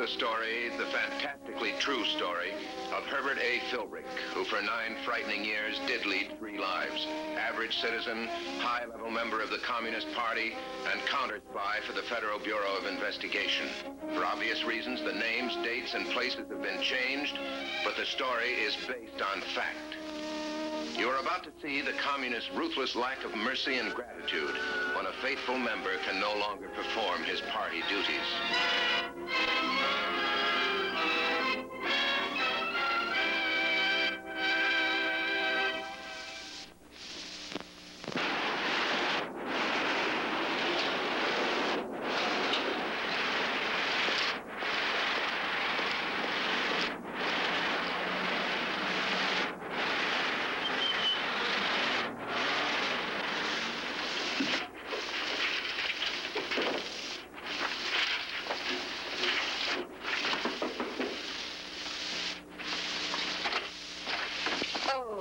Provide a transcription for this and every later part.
the story, the fantastically true story, of Herbert A. Philbrick, who for 9 frightening years did lead 3 lives. Average citizen, high-level member of the Communist Party, and counter-spy for the Federal Bureau of Investigation. For obvious reasons, the names, dates, and places have been changed, but the story is based on fact. You are about to see the communist's ruthless lack of mercy and gratitude when a faithful member can no longer perform his party duties.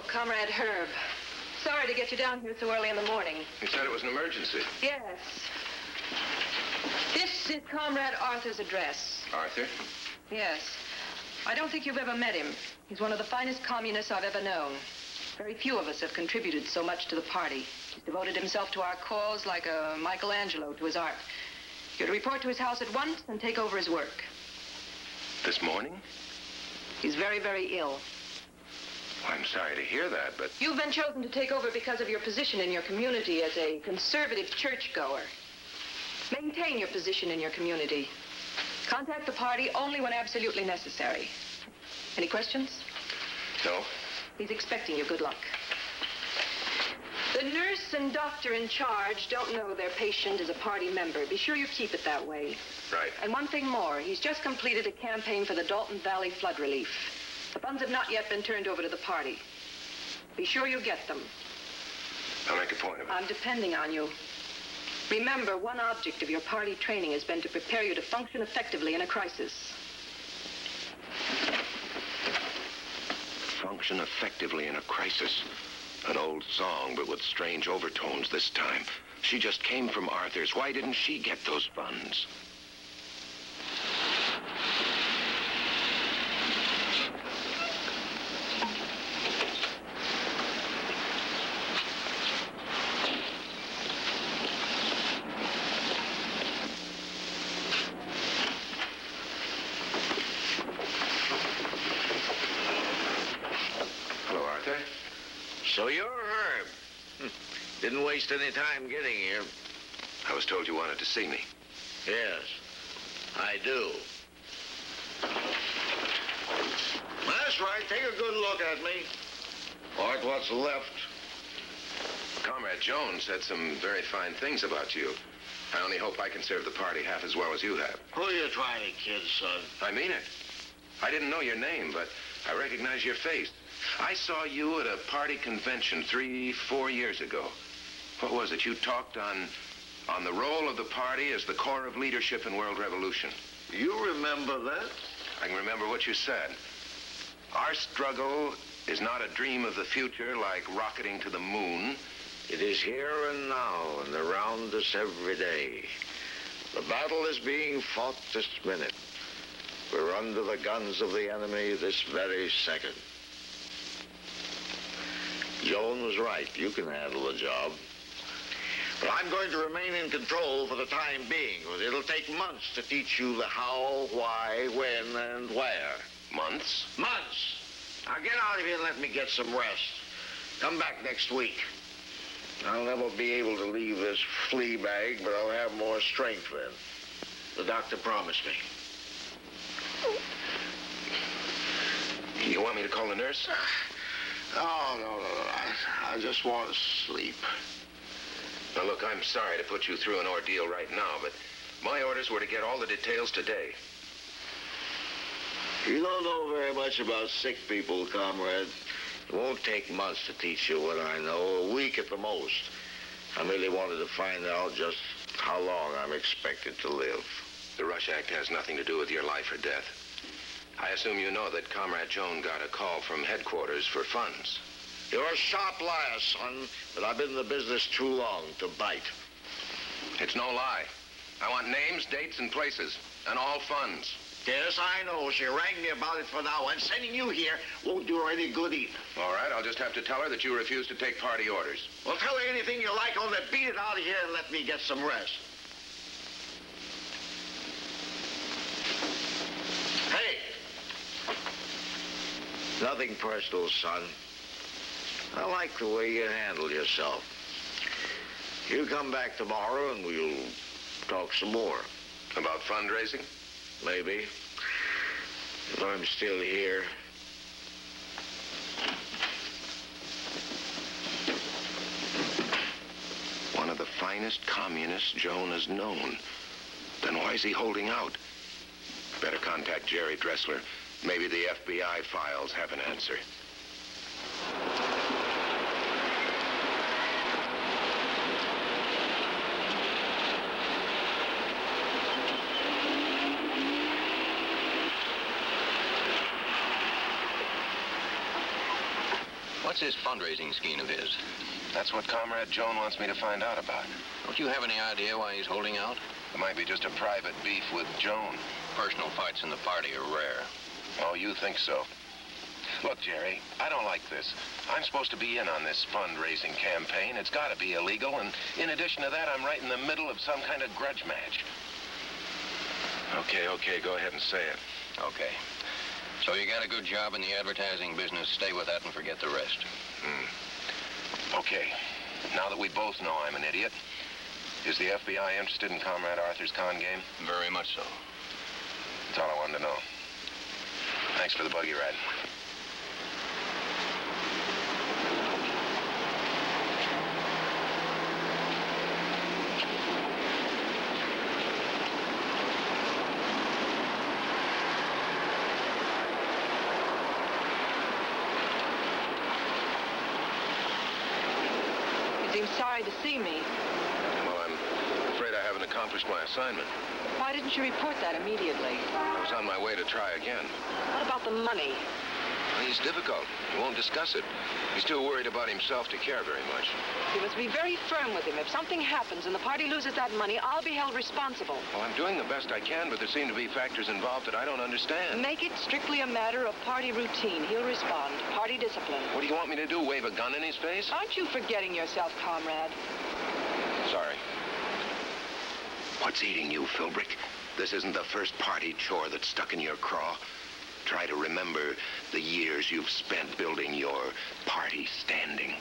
Comrade Herb. Sorry to get you down here so early in the morning. You said it was an emergency. Yes. This is Comrade Arthur's address. Arthur? Yes. I don't think you've ever met him. He's one of the finest communists I've ever known. Very few of us have contributed so much to the party. He's devoted himself to our cause like a Michelangelo to his art. You're to report to his house at once and take over his work. This morning? He's very, very ill. Well, I'm sorry to hear that, but... You've been chosen to take over because of your position in your community as a conservative churchgoer. Maintain your position in your community. Contact the party only when absolutely necessary. Any questions? No. He's expecting you. Good luck. The nurse and doctor in charge don't know their patient is a party member. Be sure you keep it that way. Right. And one thing more. He's just completed a campaign for the Dalton Valley flood relief. The funds have not yet been turned over to the party. Be sure you get them. I'll make a point of it. I'm depending on you. Remember, one object of your party training has been to prepare you to function effectively in a crisis. Function effectively in a crisis. An old song, but with strange overtones this time. She just came from Arthur's. Why didn't she get those funds? So you're Herb. Didn't waste any time getting here. I was told you wanted to see me. Yes, I do. That's right. Take a good look at me. Or at what's left. Comrade Jones said some very fine things about you. I only hope I can serve the party half as well as you have. Who are you trying to kid, son? I mean it. I didn't know your name, but I recognize your face. I saw you at a party convention 3-4 years ago. What was it? You talked on the role of the party as the core of leadership in world revolution. You remember that? I can remember what you said. Our struggle is not a dream of the future like rocketing to the moon. It is here and now and around us every day. The battle is being fought this minute. We're under the guns of the enemy this very second. Joan was right. You can handle the job. But I'm going to remain in control for the time being. It'll take months to teach you the how, why, when, and where. Months? Months! Now get out of here and let me get some rest. Come back next week. I'll never be able to leave this flea bag, but I'll have more strength then. The doctor promised me. You want me to call the nurse? No. I just want to sleep. Now, look, I'm sorry to put you through an ordeal right now, but my orders were to get all the details today. You don't know very much about sick people, comrade. It won't take months to teach you what I know, a week at the most. I merely wanted to find out just how long I'm expected to live. The Rush Act has nothing to do with your life or death. I assume you know that Comrade Joan got a call from headquarters for funds. You're a sharp liar, son, but I've been in the business too long to bite. It's no lie. I want names, dates, and places, and all funds. Yes, I know. She rang me about it for an hour, and sending you here won't do her any good either. All right, I'll just have to tell her that you refuse to take party orders. Well, tell her anything you like, only beat it out of here and let me get some rest. Hey! Nothing personal, son. I like the way you handle yourself. You come back tomorrow and we'll talk some more. About fundraising? Maybe. If I'm still here. One of the finest communists Joan has known. Then why is he holding out? Better contact Jerry Dressler. Maybe the FBI files have an answer. What's this fundraising scheme of his? That's what Comrade Joan wants me to find out about. Don't you have any idea why he's holding out? It might be just a private beef with Joan. Personal fights in the party are rare. Oh, you think so? Look, Jerry, I don't like this. I'm supposed to be in on this fundraising campaign. It's got to be illegal, and in addition to that, I'm right in the middle of some kind of grudge match. Okay, go ahead and say it. Okay. So you got a good job in the advertising business. Stay with that and forget the rest. Okay. Now that we both know I'm an idiot, is the FBI interested in Comrade Arthur's con game? Very much so. That's all I wanted to know. Thanks for the buggy ride. You seem sorry to see me. Well, I'm afraid I haven't accomplished my assignment. Why didn't you report that immediately? I was on my way to try again. What about the money? He's difficult. He won't discuss it. He's too worried about himself to care very much. You must be very firm with him. If something happens and the party loses that money, I'll be held responsible. Well, I'm doing the best I can, but there seem to be factors involved that I don't understand. Make it strictly a matter of party routine. He'll respond. Party discipline. What do you want me to do, wave a gun in his face? Aren't you forgetting yourself, comrade? Sorry. What's eating you, Philbrick? This isn't the first party chore that's stuck in your craw. Try to remember the years you've spent building your party standing.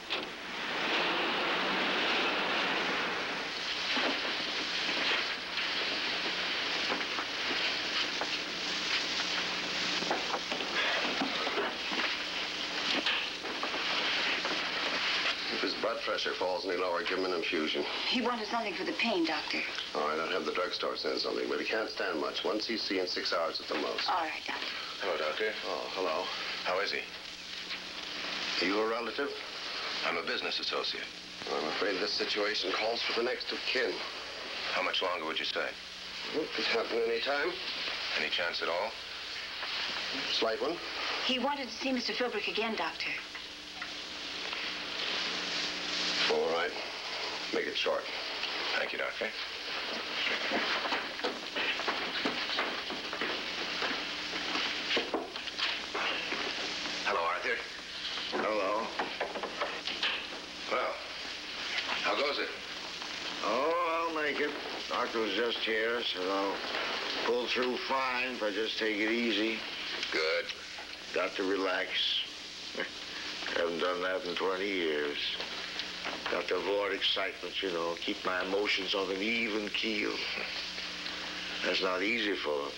If his blood pressure falls any lower, give him an infusion. He wanted something for the pain, Doctor. Oh, I don't have the drugstore send something, but he can't stand much. 1 cc in 6 hours at the most. All right, Doctor. Hello, Doctor. Oh, hello. How is he? Are you a relative? I'm a business associate. Well, I'm afraid this situation calls for the next of kin. How much longer would you stay? It could happen any time. Any chance at all? Slight one. He wanted to see Mr. Philbrick again, Doctor. All right. Make it short. Thank you, Doctor. Hello, Arthur. Hello. Well, how goes it? Oh, I'll make it. Doctor was just here, said I'll pull through fine if I just take it easy. Good. Got to relax. Haven't done that in 20 years. Got to avoid excitement, you know, keep my emotions on an even keel. That's not easy for a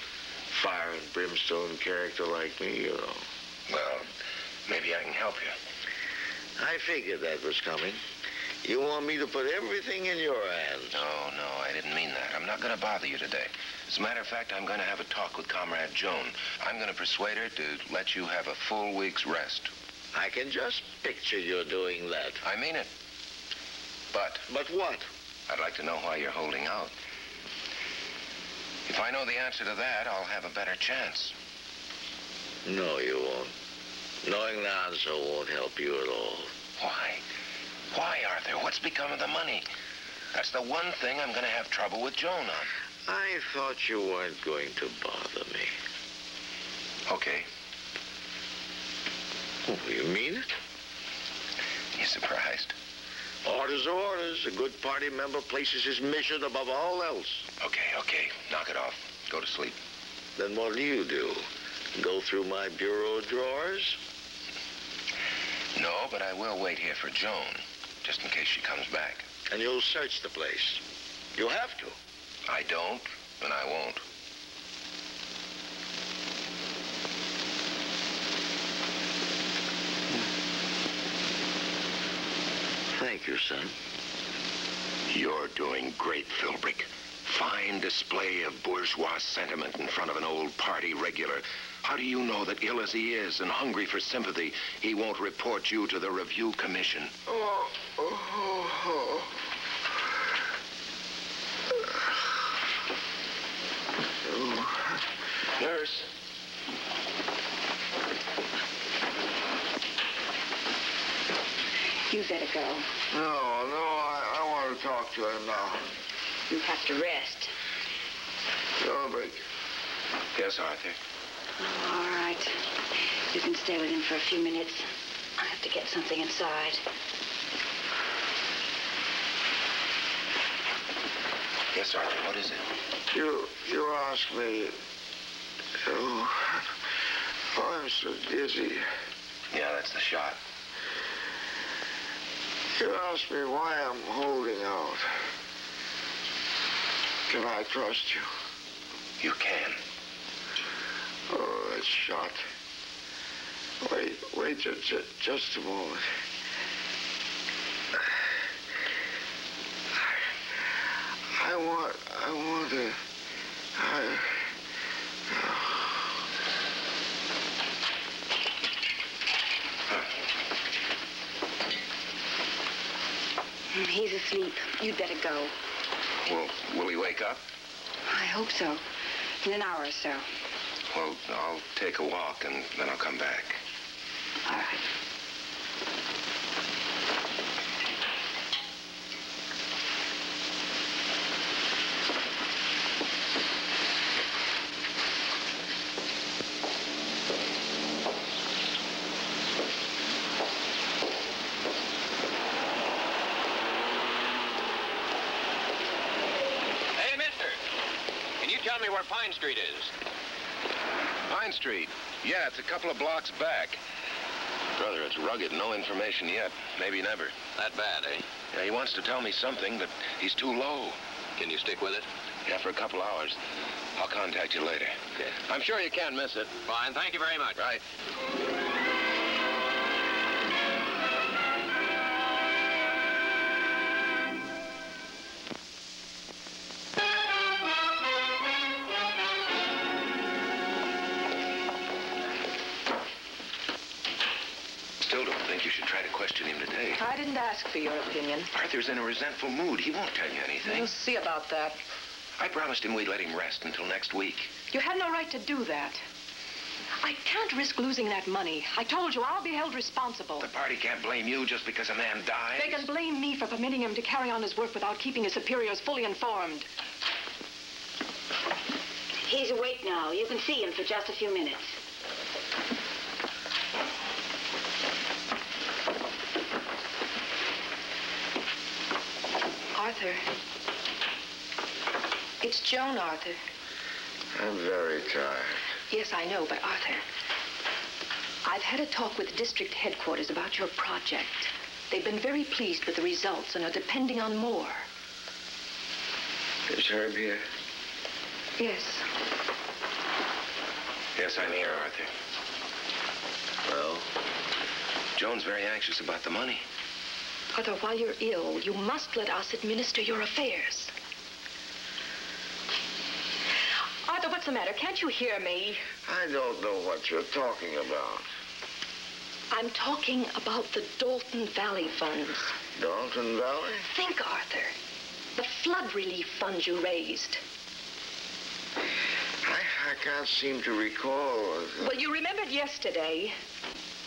fire and brimstone character like me, you know. Well, maybe I can help you. I figured that was coming. You want me to put everything in your hands. No, I didn't mean that. I'm not going to bother you today. As a matter of fact, I'm going to have a talk with Comrade Joan. I'm going to persuade her to let you have a full week's rest. I can just picture you doing that. I mean it. But But what? I'd like to know why you're holding out. If I know the answer to that, I'll have a better chance. No, you won't. Knowing the answer won't help you at all. Why? Why, Arthur? What's become of the money? That's the one thing I'm going to have trouble with Joan on. I thought you weren't going to bother me. Okay. Oh, you mean it? You surprised? Orders are orders. A good party member places his mission above all else. Okay. Knock it off. Go to sleep. Then what do? Go through my bureau drawers? No, but I will wait here for Joan, just in case she comes back. And you'll search the place. You have to. I don't, and I won't. Thank you, son. You're doing great, Philbrick. Fine display of bourgeois sentiment in front of an old party regular. How do you know that, ill as he is and hungry for sympathy, he won't report you to the Review Commission? Nurse. You better go. No, I want to talk to him now. You have to rest. Philbrick. Yes, Arthur. All right. You can stay with him for a few minutes. I have to get something inside. Yes, Arthur, what is it? You asked me. Oh, I'm so dizzy. Yeah, that's the shot. You asked me why I'm holding out. Can I trust you? You can. Oh, that shot. Wait just a moment. I want to... He's asleep. You'd better go. Well, will he wake up? I hope so. In an hour or so. Well, I'll take a walk, and then I'll come back. All right. Hey, mister. Can you tell me where Pine Street is? Pine Street. Yeah, it's a couple of blocks back. Brother, it's rugged. No information yet. Maybe never. That bad, eh? Yeah, he wants to tell me something, but he's too low. Can you stick with it? Yeah, for a couple hours. I'll contact you later. Okay. I'm sure you can't miss it. Fine, thank you very much. Right. Still don't think you should try to question him today. I didn't ask for your opinion. Arthur's in a resentful mood. He won't tell you anything. We'll see about that. I promised him we'd let him rest until next week. You had no right to do that. I can't risk losing that money. I told you I'll be held responsible. The party can't blame you just because a man dies. They can blame me for permitting him to carry on his work without keeping his superiors fully informed. He's awake now. You can see him for just a few minutes. Arthur. It's Joan, Arthur. I'm very tired. Yes, I know, but Arthur, I've had a talk with district headquarters about your project. They've been very pleased with the results and are depending on more. Is Herb here? Yes. Yes, I'm here, Arthur. Well? Joan's very anxious about the money. Arthur, while you're ill, you must let us administer your affairs. Arthur, what's the matter? Can't you hear me? I don't know what you're talking about. I'm talking about the Dalton Valley funds. Dalton Valley? Think, Arthur. The flood relief funds you raised. I can't seem to recall. Well, you remembered yesterday.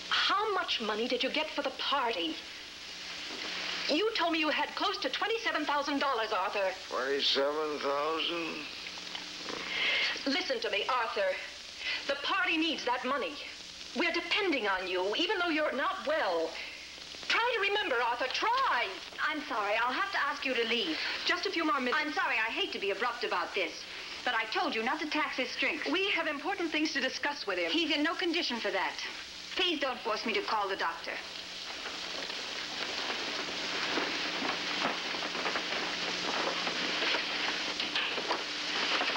How much money did you get for the party? You told me you had close to $27,000, Arthur. 27,000? Listen to me, Arthur. The party needs that money. We're depending on you, even though you're not well. Try to remember, Arthur. Try. I'm sorry. I'll have to ask you to leave. Just a few more minutes. I'm sorry. I hate to be abrupt about this. But I told you not to tax his strength. We have important things to discuss with him. He's in no condition for that. Please don't force me to call the doctor.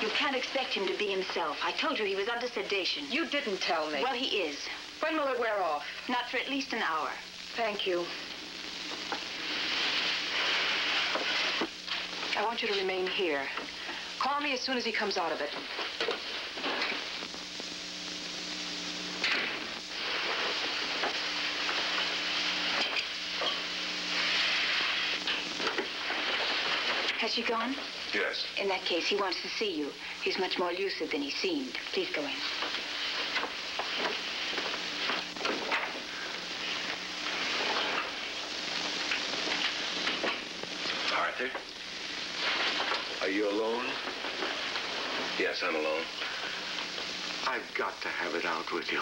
You can't expect him to be himself. I told you he was under sedation. You didn't tell me. Well, he is. When will it wear off? Not for at least an hour. Thank you. I want you to remain here. Call me as soon as he comes out of it. Has she gone? Yes. In that case, he wants to see you. He's much more lucid than he seemed. Please go in. Arthur? Are you alone? Yes, I'm alone. I've got to have it out with you.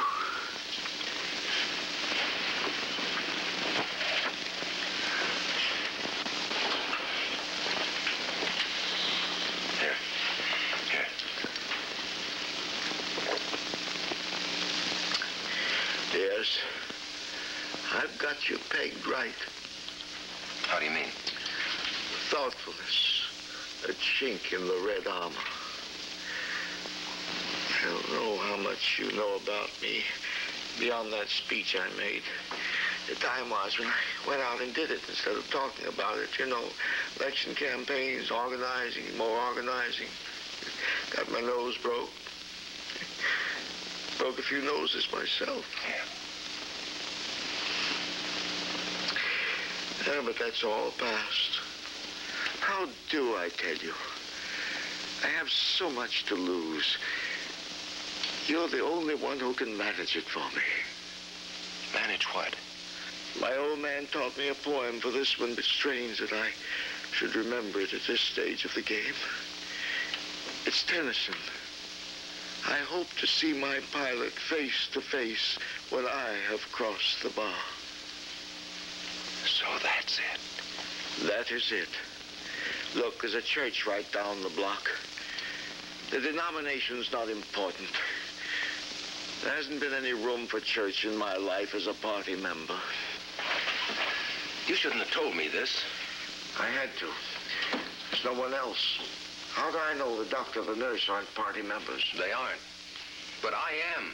Here. Here. Yes. I've got you pegged right. How do you mean? Thoughtfulness. A chink in the red armor. I don't know how much you know about me beyond that speech I made. The time was when I went out and did it instead of talking about it. You know, election campaigns, organizing, more organizing. Got my nose broke. Broke a few noses myself. Yeah, but that's all past. How do I tell you? I have so much to lose. You're the only one who can manage it for me. Manage what? My old man taught me a poem for this one. It's strange that I should remember it at this stage of the game. It's Tennyson. I hope to see my pilot face to face when I have crossed the bar. So that's it. That is it. Look, there's a church right down the block. The denomination's not important. There hasn't been any room for church in my life as a party member. You shouldn't have told me this. I had to. There's no one else. How do I know the doctor and the nurse aren't party members? They aren't. But I am.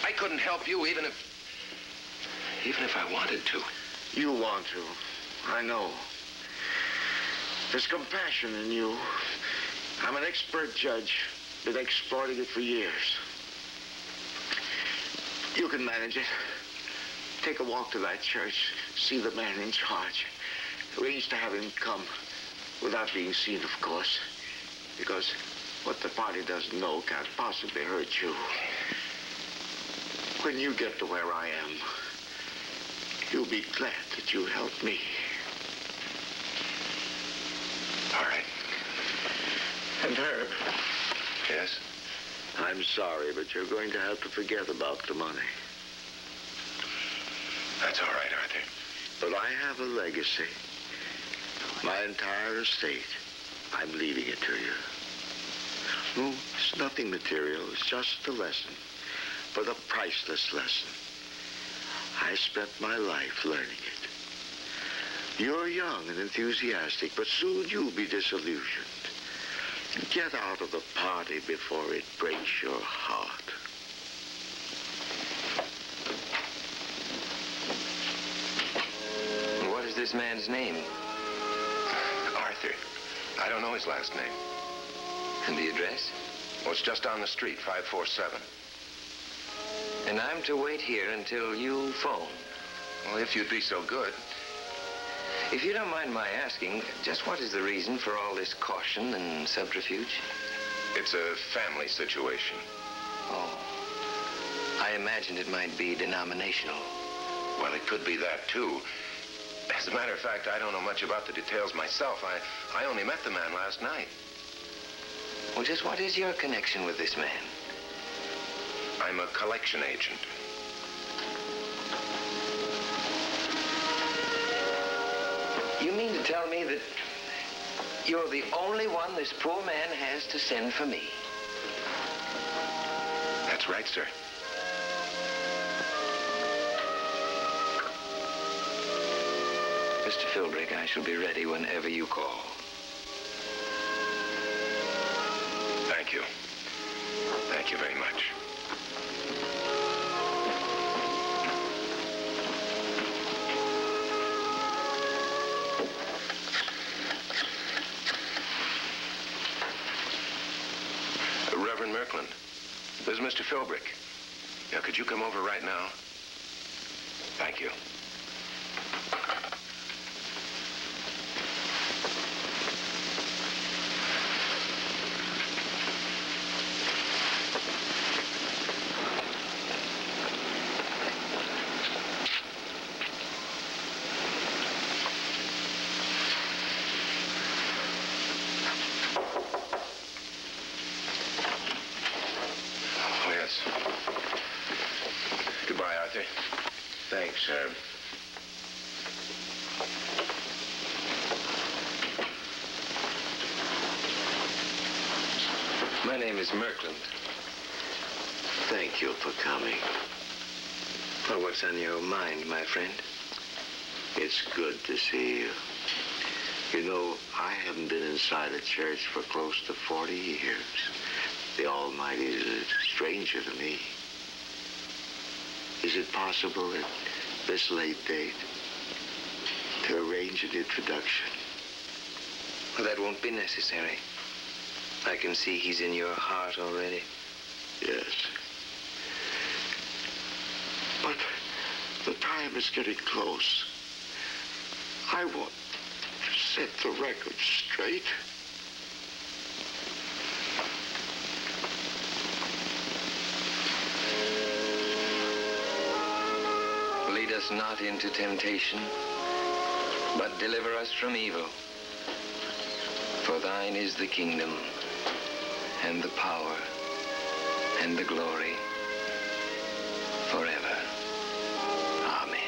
I couldn't help you even if I wanted to. You want to. I know. There's compassion in you. I'm an expert judge. Been exploiting it for years. You can manage it. Take a walk to that church. See the man in charge. Arrange to have him come. Without being seen, of course. Because what the party doesn't know can't possibly hurt you. When you get to where I am, you'll be glad that you helped me. All right. And Herb. Yes? I'm sorry, but you're going to have to forget about the money. That's all right, Arthur. But I have a legacy. My entire estate. I'm leaving it to you. No, it's nothing material. It's just a lesson. But a priceless lesson. I spent my life learning it. You're young and enthusiastic, but soon you'll be disillusioned. Get out of the party before it breaks your heart. What is this man's name? Arthur. I don't know his last name. And the address? Well, it's just down the street, 547. And I'm to wait here until you phone. Well, if you'd be so good. If you don't mind my asking, just what is the reason for all this caution and subterfuge? It's a family situation. Oh. I imagined it might be denominational. Well, it could be that, too. As a matter of fact, I don't know much about the details myself. I only met the man last night. Well, just what is your connection with this man? I'm a collection agent. You mean to tell me that you're the only one this poor man has to send for me? That's right, sir. Mr. Philbrick, I shall be ready whenever you call. Thank you. Thank you very much. Reverend Merkland, this is Mr. Philbrick. Yeah, could you come over right now? Thank you. Oh, yes. Goodbye, Arthur. Thanks, Herb. My name is Merkland. Thank you for coming. Well, what's on your mind, my friend? It's good to see you. You know, I haven't been inside a church for close to 40 years. The Almighty is a stranger to me. Is it possible at this late date to arrange an introduction? Well, that won't be necessary. I can see he's in your heart already. Yes. But the time is getting close. I want to set the record straight. Lead us not into temptation, but deliver us from evil. For thine is the kingdom, and the power, and the glory, forever. Amen.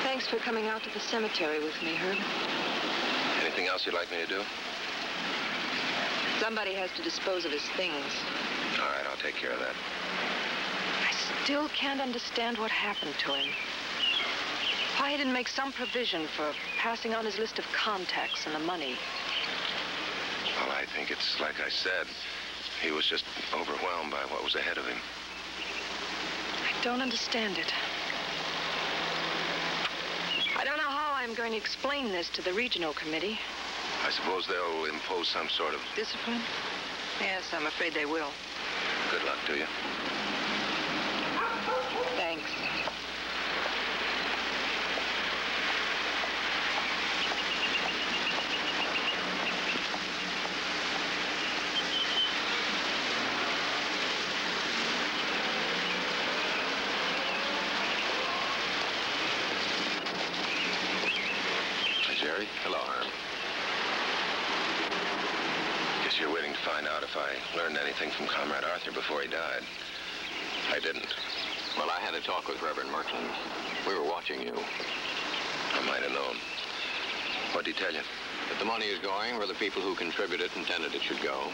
Thanks for coming out to the cemetery with me, Herb. Anything else you'd like me to do? Somebody has to dispose of his things. All right, I'll take care of that. I still can't understand what happened to him. Why he didn't make some provision for passing on his list of contacts and the money. Well, I think it's like I said. He was just overwhelmed by what was ahead of him. I don't understand it. I don't know how I'm going to explain this to the regional committee. I suppose they'll impose some sort of... Discipline? Yes, I'm afraid they will. Good luck to you. Thanks. Hi, Jerry. Hello, Herb. Guess you're waiting to find out if I learned anything from Comrade Arthur before he died. I didn't. Well, I had a talk with Reverend Merkland. We were watching you. I might have known. What'd he tell you? That the money is going where the people who contributed intended it should go.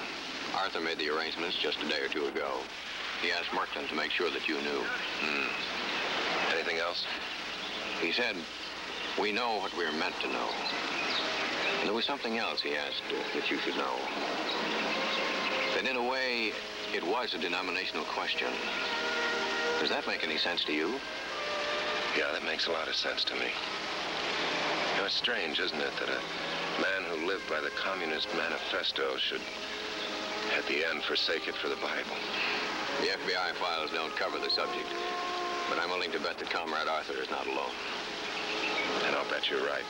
Arthur made the arrangements just a day or two ago. He asked Merkland to make sure that you knew. Anything else? He said, we know what we're meant to know. And there was something else he asked that you should know. That in a way, it was a denominational question. Does that make any sense to you? Yeah, that makes a lot of sense to me. You know, it's strange, isn't it, that a man who lived by the Communist Manifesto should, at the end, forsake it for the Bible. The FBI files don't cover the subject, but I'm willing to bet that Comrade Arthur is not alone. And I'll bet you're right.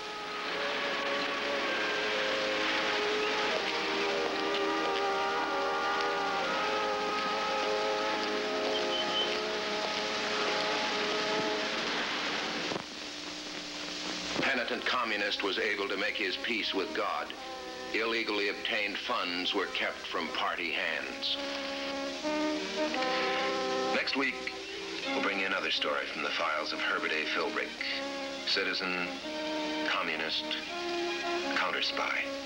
communist was able to make his peace with God, illegally obtained funds were kept from party hands. Next week, we'll bring you another story from the files of Herbert A. Philbrick, citizen, communist, counter-spy.